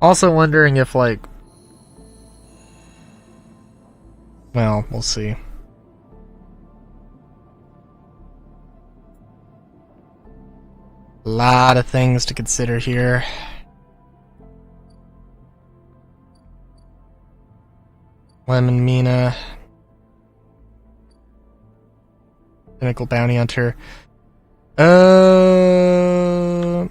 Also wondering if, like... Well, we'll see. A lot of things to consider here. Lemon Mina. Pinnacle Bounty Hunter.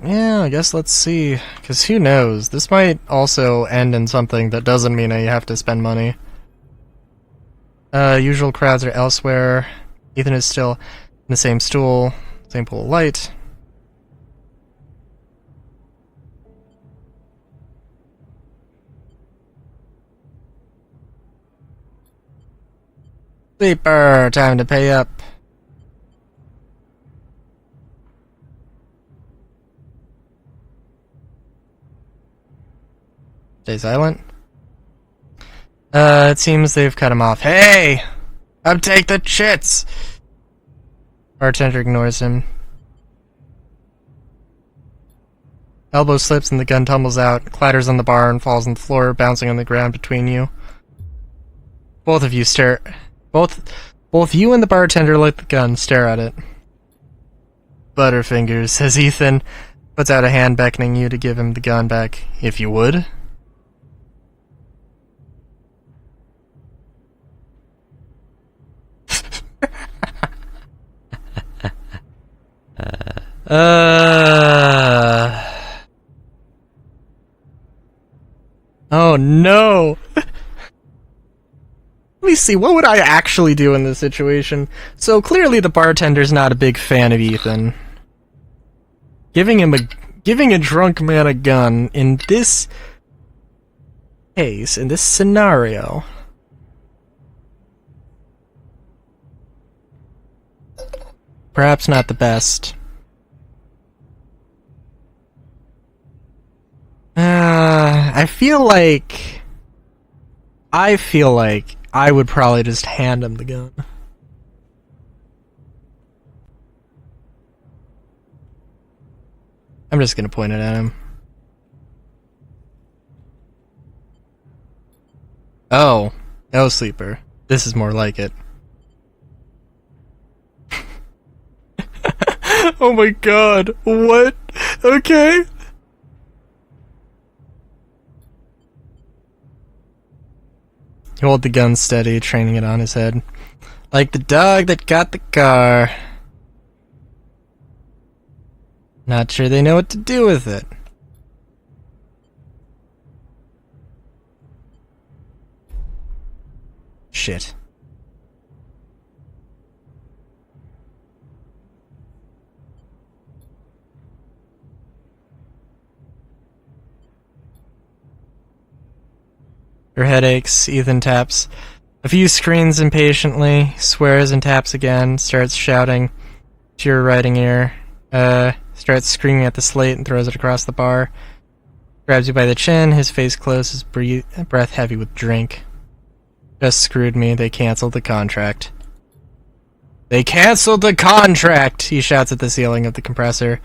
Yeah, I guess let's see. Because who knows? This might also end in something that doesn't mean that you have to spend money. Usual crowds are elsewhere. Ethan is still in the same stool, same pool of light. Sleeper, time to pay up. Stay silent. It seems they've cut him off. Hey! Uptake the chits! Bartender ignores him. Elbow slips and the gun tumbles out, clatters on the bar and falls on the floor, bouncing on the ground between you. Both of you stare... Both you and the bartender light the gun, stare at it. Butterfingers, says Ethan, puts out a hand beckoning you to give him the gun back, if you would. Oh no! Let me see, what would I actually do in this situation? So clearly the bartender's not a big fan of Ethan. Giving a drunk man a gun in this case, in this scenario. Perhaps not the best. I feel like I would probably just hand him the gun. I'm just gonna point it at him. Oh, no, Sleeper. This is more like it. Oh my god, what? Okay. You hold the gun steady, training it on his head. Like the dog that got the car. Not sure they know what to do with it. Shit. Your head aches, Ethan taps a few screens impatiently, swears and taps again, starts shouting to your writing ear, starts screaming at the slate and throws it across the bar, grabs you by the chin, his face closed, his breath heavy with drink. Just screwed me, they canceled the contract. They canceled the contract! He shouts at the ceiling of the compressor,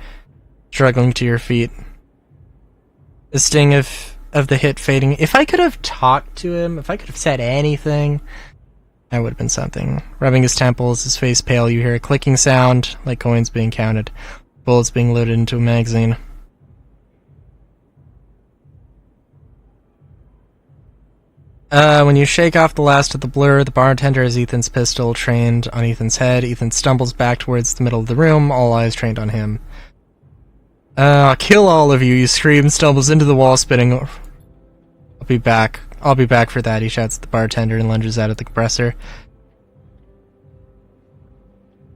struggling to your feet. The sting of the hit fading. If I could have talked to him, if I could have said anything, that would have been something. Rubbing his temples, his face pale, you hear a clicking sound, like coins being counted, bullets being loaded into a magazine. When you shake off the last of the blur, the bartender has Ethan's pistol trained on Ethan's head. Ethan stumbles back towards the middle of the room, all eyes trained on him. I'll kill all of you, you scream, stumbles into the wall, spinning. I'll be back for that, he shouts at the bartender and lunges out at the compressor.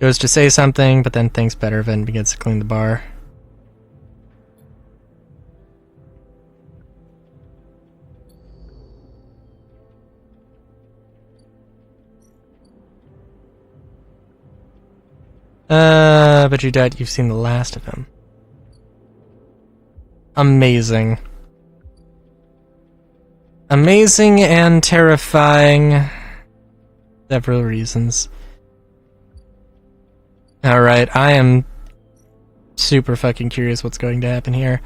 Goes to say something, but then thinks better of it and begins to clean the bar. But you doubt you've seen the last of him. Amazing. Amazing and terrifying. Several reasons. Alright, I am super fucking curious what's going to happen here.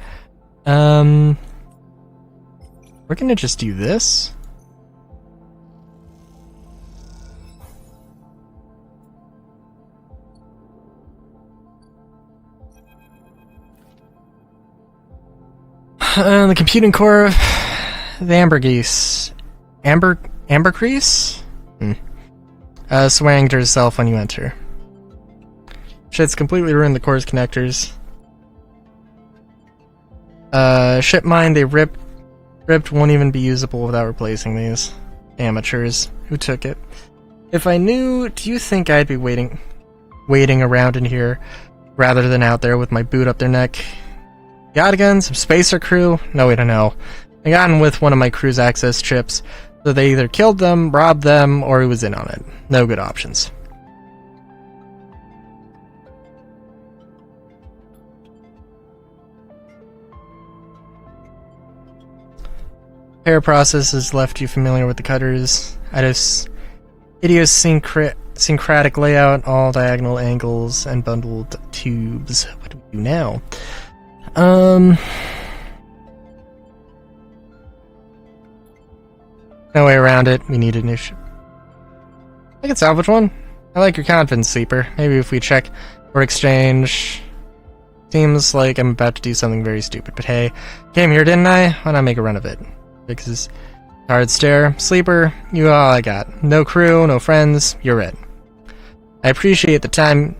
We're gonna just do this. The computing core of the ambergris. Ambergris? Swaying to herself when you enter. Shit's completely ruined the core's connectors. Ship mine they ripped won't even be usable without replacing these. Amateurs. Who took it? If I knew, do you think I'd be waiting around in here rather than out there with my boot up their neck? Yadigan, some spacer crew? No way to know. I got in with one of my crew's access chips, so they either killed them, robbed them, or he was in on it. No good options. Repair process has left you familiar with the cutters. Idiosyncratic layout, all diagonal angles, and bundled tubes. What do we do now? No way around it. We need a new ship. I can salvage one. I like your confidence, Sleeper. Maybe if we check or exchange. Seems like I'm about to do something very stupid, but hey, came here, didn't I? Why not make a run of it? Because hard stare. Sleeper, you all I got. No crew, no friends, you're it. I appreciate the time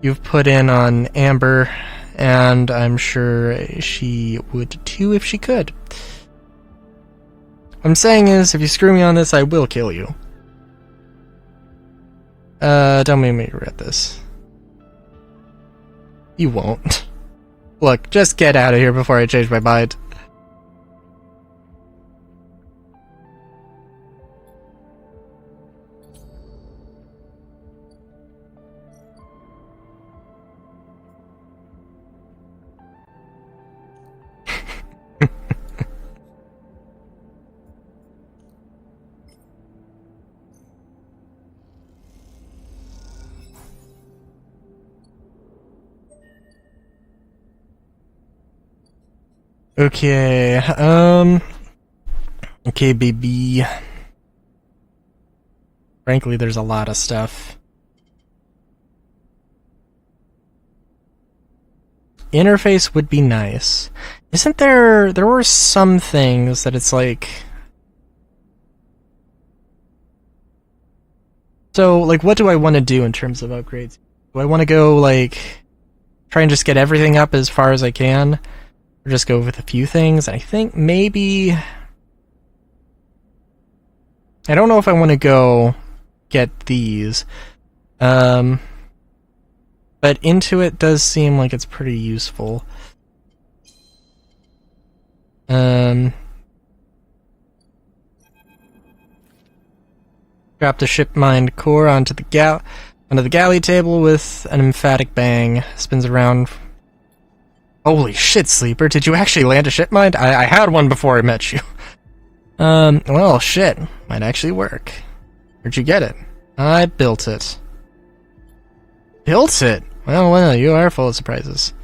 you've put in on Amber, and I'm sure she would too if she could. What I'm saying is, if you screw me on this, I will kill you. Don't make me regret this. You won't. Look, just get out of here before I change my mind. Okay, okay, baby. Frankly, there's a lot of stuff. Interface would be nice. Isn't there... There were some things that it's like... So, like, what do I want to do in terms of upgrades? Do I want to go, like... Try and just get everything up as far as I can? Or just go with a few things? I think maybe... I don't know if I want to go get these. But Intuit does seem like it's pretty useful. Drop the ship mind core onto the galley table with an emphatic bang. Spins around. Holy shit, Sleeper! Did you actually land a ship mind? I had one before I met you. Well, shit. Might actually work. Where'd you get it? I built it. Built it? Well, you are full of surprises.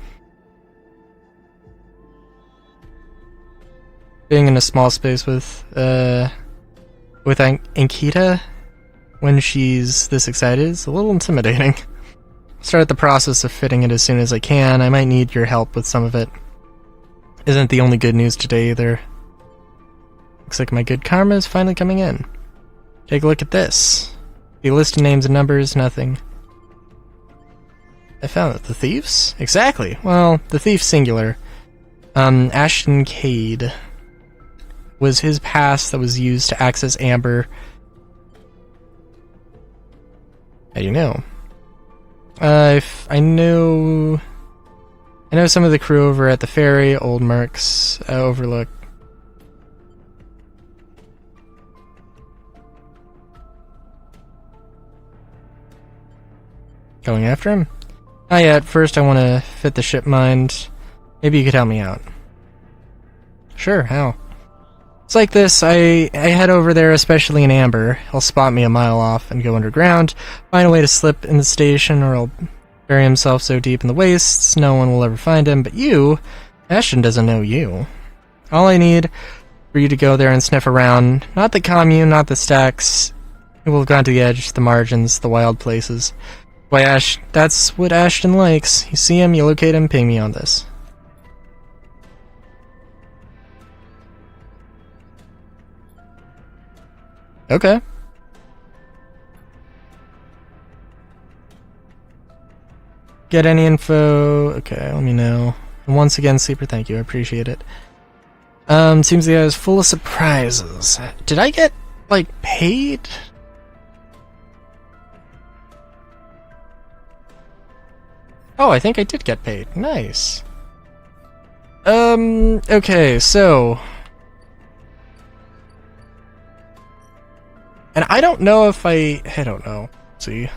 Being in a small space with Ankita when she's this excited is a little intimidating. Start the process of fitting it as soon as I can. I might need your help with some of it. Isn't the only good news today either. Looks like my good karma is finally coming in. Take a look at this. The list of names and numbers, nothing. I found it. The thieves? Exactly. Well, the thief singular. Ashton Cade was his pass that was used to access Amber. How do you know? I know some of the crew over at the ferry, Old Mercs, Overlook. Going after him? Not yet. First I want to fit the ship mind. Maybe you could help me out. Sure, how? It's like this, I head over there, especially in Amber. He'll spot me a mile off and go underground, find a way to slip in the station, or he'll bury himself so deep in the wastes no one will ever find him. But you, Ashton doesn't know you. All I need for you to go there and sniff around. Not the commune, not the stacks. We'll have gone to the edge, the margins, the wild places. Why, that's what Ashton likes. You see him, you locate him, ping me on this. Okay. Get any info? Okay, let me know. And once again, Sleeper, thank you, I appreciate it. Seems the guy is full of surprises. Did I get, like, paid? Oh, I think I did get paid. Nice. Okay, so... And I don't know if I don't know. Let's see.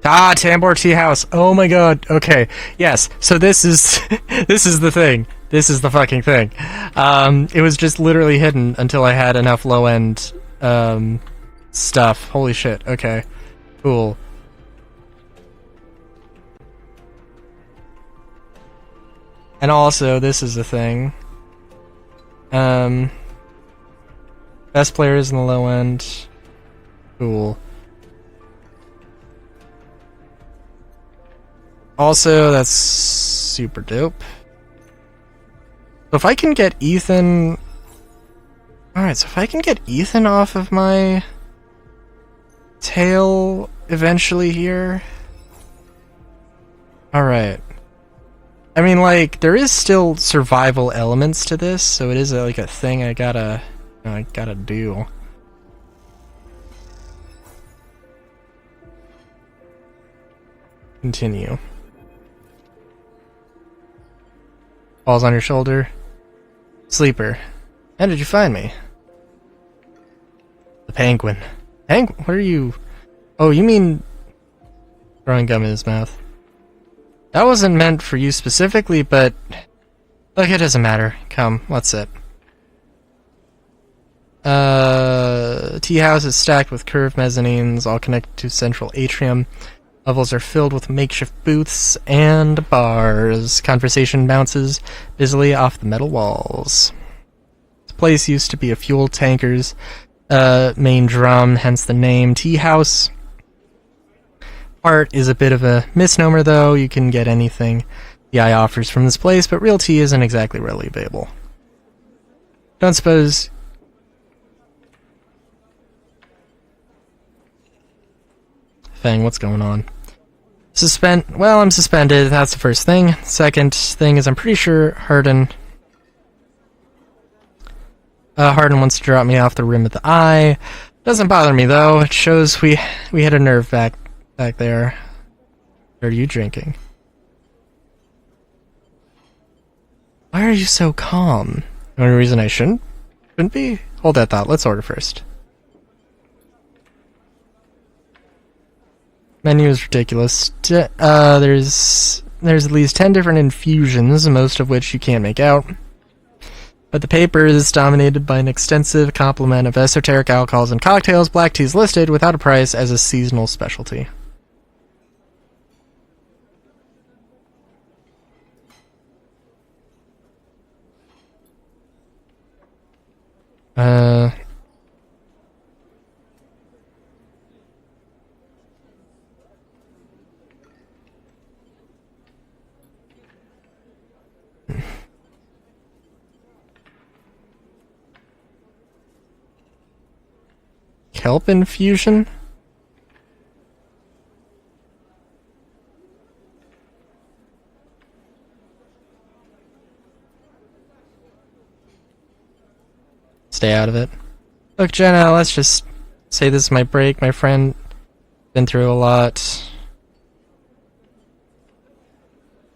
Ah, Tambor Tea House. Oh my god. Okay. Yes. So this is this is the thing. This is the fucking thing. It was just literally hidden until I had enough low end stuff. Holy shit. Okay. Cool. And also, this is the thing. Best players in the low end. Cool. Also, that's super dope. So if I can get Ethan... Alright, so if I can get Ethan off of my tail eventually here... Alright. I mean, like, there is still survival elements to this, so it is like a thing I gotta do. Continue. Falls on your shoulder. Sleeper. How did you find me? The penguin. What are you... Oh, you mean... Throwing gum in his mouth. That wasn't meant for you specifically, but... Look, it doesn't matter. Come, let's sit. Tea house is stacked with curved mezzanines, all connected to central atrium. Levels are filled with makeshift booths and bars. Conversation bounces busily off the metal walls. This place used to be a fuel tanker's main drum, hence the name Tea House. Art is a bit of a misnomer, though. You can get anything the eye offers from this place, but real tea isn't exactly readily available. Don't suppose... Fang, what's going on? Well, I'm suspended, that's the first thing. Second thing is I'm pretty sure Harden wants to drop me off the rim of the eye. Doesn't bother me, though. It shows we had a nerve back there. What are you drinking? Why are you so calm? The only reason I shouldn't be? Hold that thought, let's order first. Menu is ridiculous. There's at least 10 different infusions, most of which you can't make out. But the paper is dominated by an extensive complement of esoteric alcohols and cocktails. Black tea is listed without a price as a seasonal specialty. Kelp infusion? Stay out of it. Look, Jenna, let's just say this is my break. My friend been through a lot.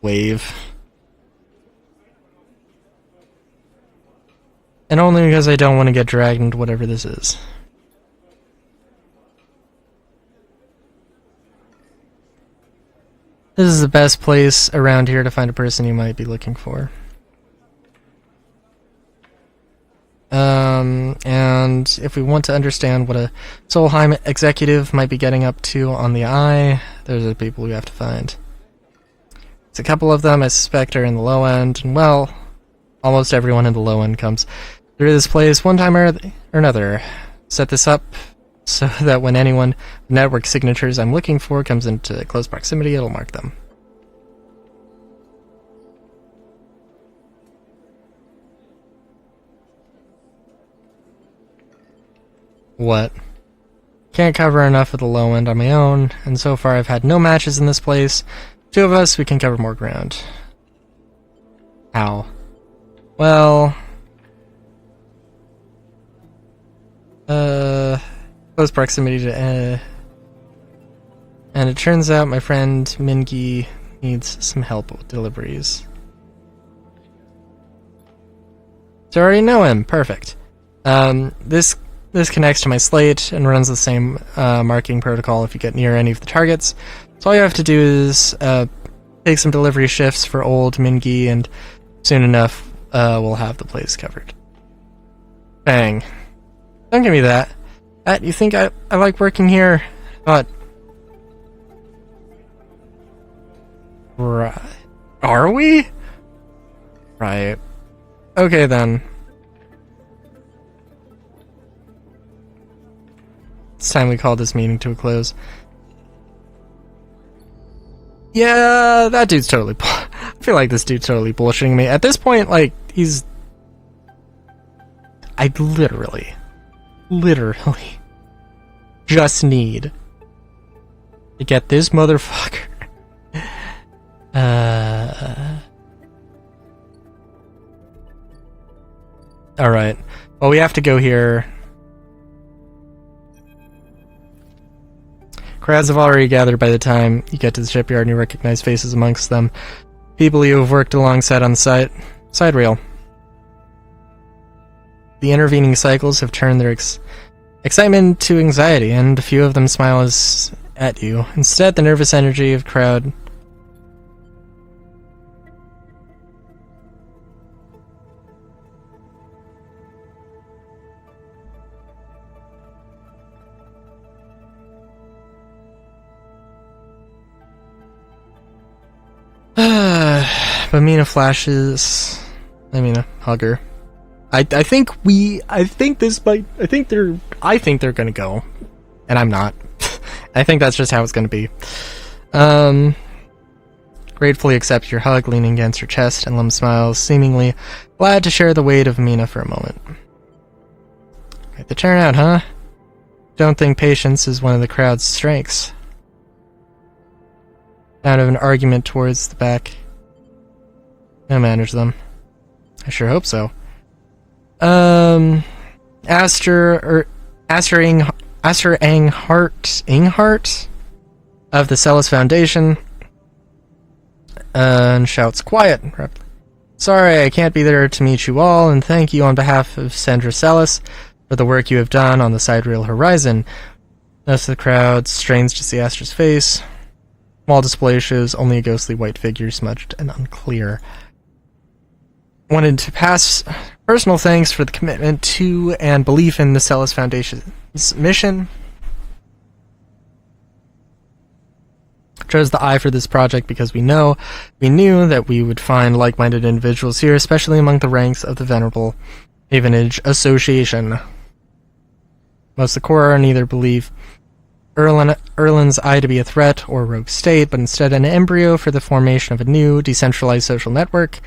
Wave. And only because I don't want to get dragged into whatever this is. This is the best place around here to find a person you might be looking for. And if we want to understand what a Solheim executive might be getting up to on the Eye, those are the people we have to find. It's a couple of them I suspect are in the low end, and well, almost everyone in the low end comes through this place one time or another. Set this up so that when anyone with network signatures I'm looking for comes into close proximity, it'll mark them. What? Can't cover enough of the low end on my own, and so far I've had no matches in this place. Two of us, we can cover more ground. Ow. Well... close proximity to, and it turns out my friend Mingi needs some help with deliveries. So I already know him, perfect. This connects to my slate and runs the same marking protocol if you get near any of the targets. So all you have to do is take some delivery shifts for old Mingi, and soon enough we'll have the place covered. Bang. Don't give me that. You think I like working here? But... Right. Are we? Right. Okay then. It's time we call this meeting to a close. Yeah, that dude's totally... I feel like this dude's totally bullshitting me. At this point, like, he's... I literally just need to get this motherfucker. Alright. Well, we have to go here. Crowds have already gathered by the time you get to the shipyard and you recognize faces amongst them. People you have worked alongside on the side rail. The intervening cycles have turned their excitement to anxiety, and a few of them smile at you. Instead, the nervous energy of the crowd but Mina flashes. I mean, a hugger. I think they're gonna go, and I'm not. I think that's just how it's gonna be. Gratefully accepts your hug, leaning against her chest, and Lum smiles, seemingly glad to share the weight of Mina for a moment. Quite the turnout, huh? Don't think patience is one of the crowd's strengths. Sound of an argument towards the back. I'll manage them. I sure hope so. Aster Inghart of the Celis Foundation and shouts, "Quiet!" Sorry, I can't be there to meet you all, and thank you on behalf of Sandra Celis for the work you have done on the Sidereal Horizon. Most of the crowd strains to see Aster's face. Small display shows only a ghostly white figure, smudged and unclear. Wanted to pass personal thanks for the commitment to and belief in the Celis Foundation's mission. Chose the Eye for this project because we knew that we would find like-minded individuals here, especially among the ranks of the Venerable Havenage Association. Most of the core neither believe Erlin's Eye to be a threat or rogue state, but instead an embryo for the formation of a new, decentralized social network.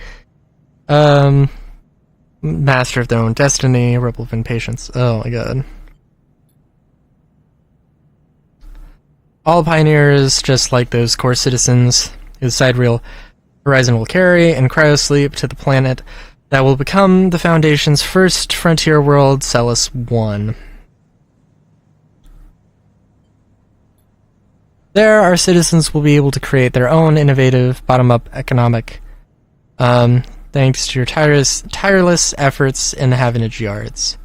Master of their own destiny, rebel of impatience. Oh my god. All pioneers, just like those core citizens whose Sidereal Horizon will carry, and cryosleep to the planet that will become the Foundation's first frontier world, Celis 1. There, our citizens will be able to create their own innovative, bottom-up economic, thanks to your tireless efforts in the Havenage Yards.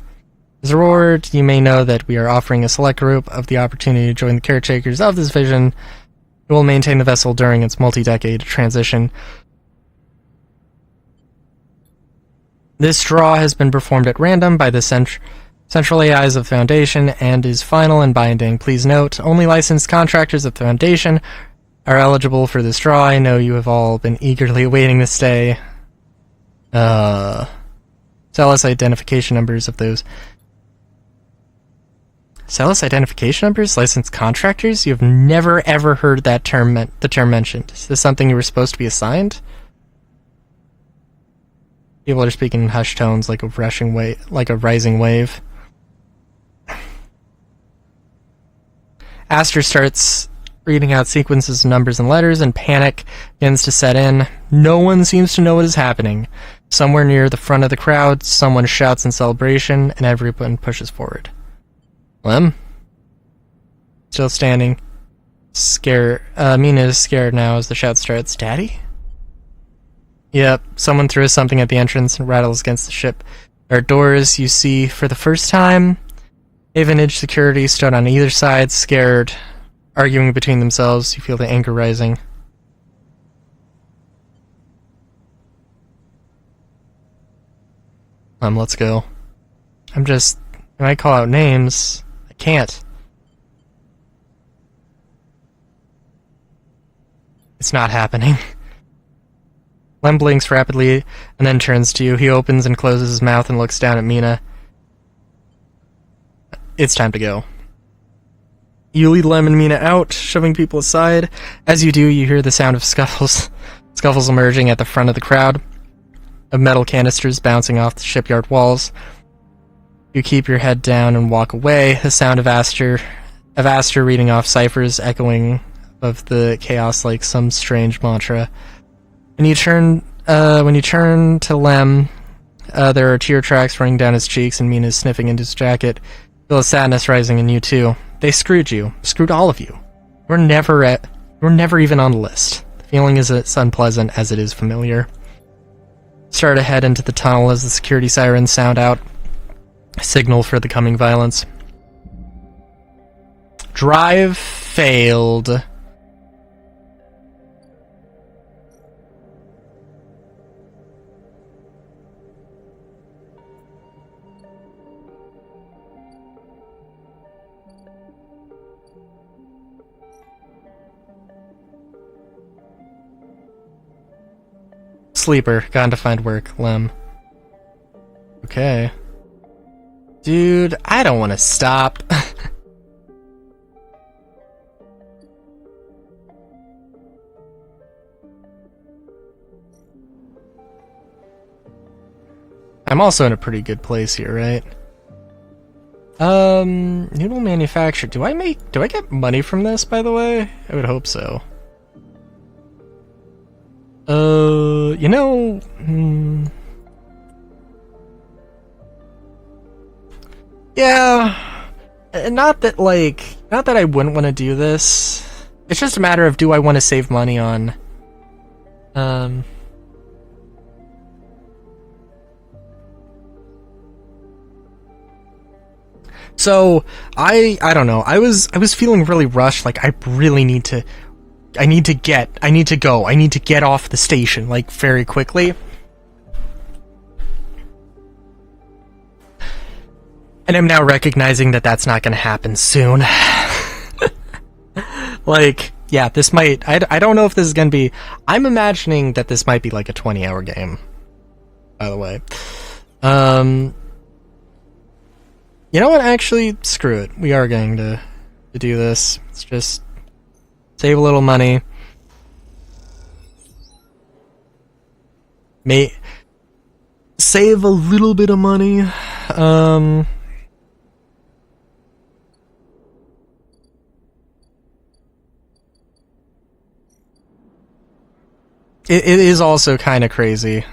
As a reward, you may know that we are offering a select group of the opportunity to join the caretakers of this vision. It will maintain the vessel during its multi-decade transition. This draw has been performed at random by the central AIs of the Foundation and is final and binding. Please note, only licensed contractors of the Foundation are eligible for this draw. I know you have all been eagerly awaiting this day. Tell us identification numbers of those. Sell us identification numbers? Licensed contractors? You have never ever heard that term the term mentioned. Is this something you were supposed to be assigned? People are speaking in hushed tones like a rising wave. Aster starts reading out sequences of numbers and letters, and panic begins to set in. No one seems to know what is happening. Somewhere near the front of the crowd, someone shouts in celebration, and everyone pushes forward. Lem? Still standing. Mina is scared now as the shout starts. Daddy? Yep, someone throws something at the entrance and rattles against the ship. There are doors you see for the first time. Avenage security stood on either side, scared, arguing between themselves. You feel the anger rising. Let's go. When I call out names, I can't. It's not happening. Lem blinks rapidly and then turns to you. He opens and closes his mouth and looks down at Mina. It's time to go. You lead Lem and Mina out, shoving people aside. As you do, you hear the sound of scuffles emerging at the front of the crowd, of metal canisters bouncing off the shipyard walls. You keep your head down and walk away, the sound of Aster reading off ciphers echoing of the chaos like some strange mantra. When you turn to Lem, there are tear tracks running down his cheeks, and Mina's sniffing into his jacket. Feel the sadness rising in you too. They screwed you. Screwed all of you. You're never even on the list. The feeling is as unpleasant as it is familiar. Start to head into the tunnel as the security sirens sound out. A signal for the coming violence. Drive failed. Sleeper, gone to find work, Lem. Okay. Dude, I don't want to stop. I'm also in a pretty good place here, right? Noodle manufacturer. Do I get money from this, by the way? I would hope so. You know, yeah, not that I wouldn't want to do this. It's just a matter of, do I want to save money on, so I don't know. I was feeling really rushed, like I need to get off the station, like, very quickly. And I'm now recognizing that that's not gonna happen soon. Like, yeah, this might... I don't know if this is gonna be... I'm imagining that this might be like a 20-hour game, by the way. You know what? Actually, screw it. We are going to do this. Let's just save a little money. Save a little bit of money. It is also kind of crazy.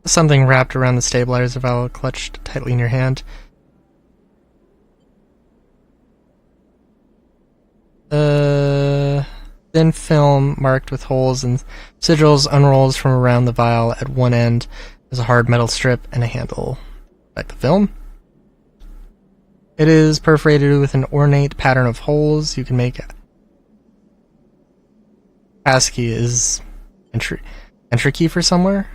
Something wrapped around the stabilizer valve clutched tightly in your hand. The thin film marked with holes and sigils unrolls from around the vial. At one end is a hard metal strip and a handle. Like the film. It is perforated with an ornate pattern of holes. You can make passkey is entry key for somewhere.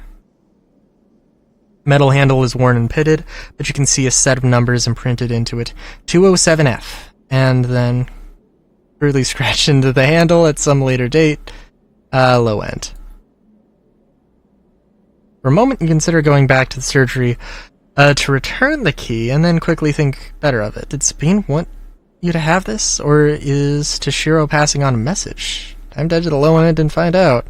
Metal handle is worn and pitted, but you can see a set of numbers imprinted into it. 207F. And then crudely scratched into the handle at some later date. Low end. For a moment, you consider going back to the surgery to return the key, and then quickly think better of it. Did Sabine want you to have this, or is Toshiro passing on a message? Time to edge the low end and find out.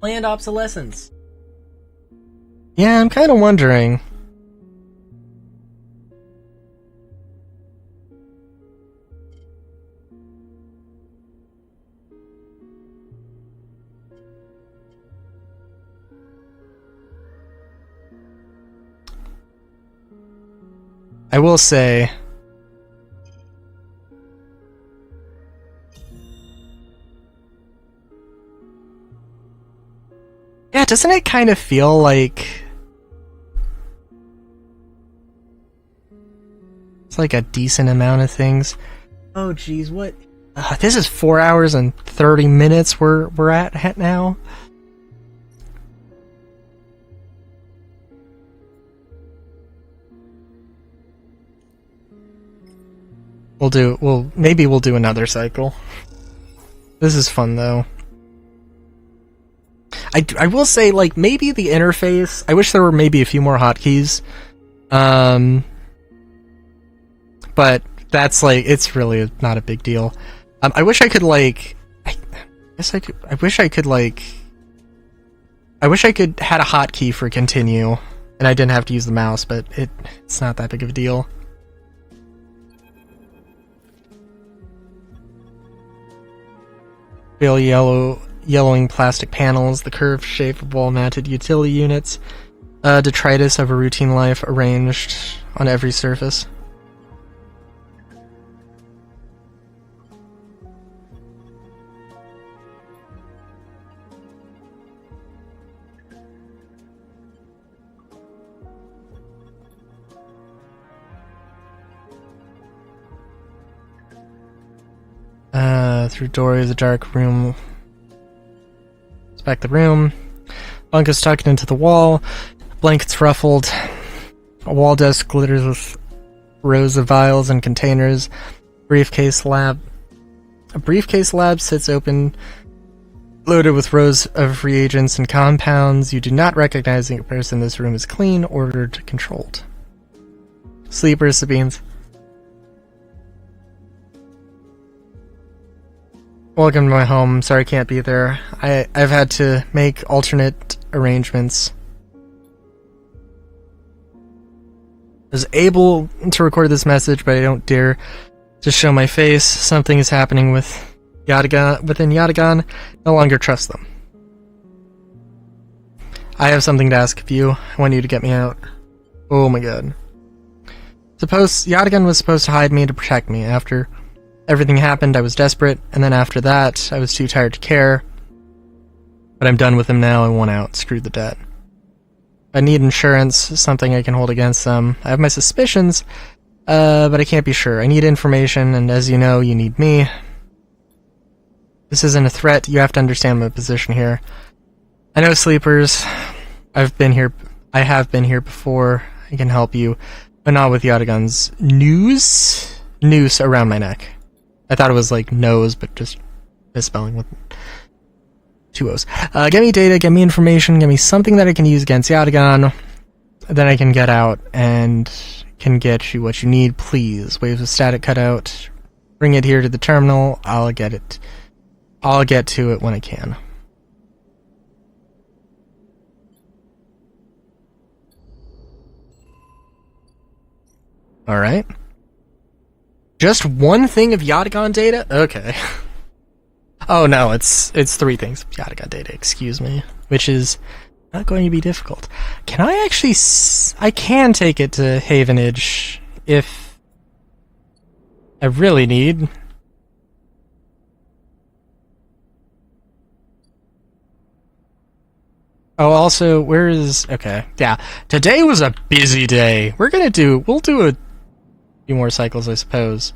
Planned obsolescence. Yeah, I'm kind of wondering. I will say, yeah, doesn't it kind of feel like it's like a decent amount of things? Oh geez, what? This is 4 hours and 30 minutes we're at now. Maybe we'll do another cycle. This is fun though. I will say, like, maybe the interface, I wish there were maybe a few more hotkeys. But that's like, it's really not a big deal. I wish I could like, I wish I could had a hotkey for continue and I didn't have to use the mouse, but it's not that big of a deal. Pale yellowing plastic panels, the curved shape of wall-mounted utility units, detritus of a routine life arranged on every surface. Through doors, a dark room. Inspect the room. Bunk is tucked into the wall. Blankets ruffled. A wall desk glitters with rows of vials and containers. A briefcase lab sits open, loaded with rows of reagents and compounds. You do not recognize the person. This room is clean, ordered, controlled. Sleepers, Sabines. Welcome to my home. Sorry I can't be there. I've had to make alternate arrangements. I was able to record this message, but I don't dare to show my face. Something is happening with within Yatagan. No longer trust them. I have something to ask of you. I want you to get me out. Oh my god. Yatagan was supposed to hide me to protect me. After everything happened, I was desperate, and then after that, I was too tired to care. But I'm done with them now. I want out. Screw the debt. I need insurance, something I can hold against them. I have my suspicions, but I can't be sure. I need information, and as you know, you need me. This isn't a threat. You have to understand my position here. I know sleepers. I have been here before. I can help you, but not with Yatagan's noose around my neck. I thought it was like nose, but just misspelling with 2 O's. Get me data, get me information, get me something that I can use against Yatagan. Then I can get out and can get you what you need, please. Waves of static cut out. Bring it here to the terminal. I'll get it. I'll get to it when I can. Alright. Just one thing of Yatagan data? Okay. Oh no, it's 3 things of Yatagan data, excuse me. Which is not going to be difficult. Can I actually... I can take it to Havenage if I really need. Oh, also, where is... Okay, yeah. Today was a busy day. We'll do a few more cycles, I suppose.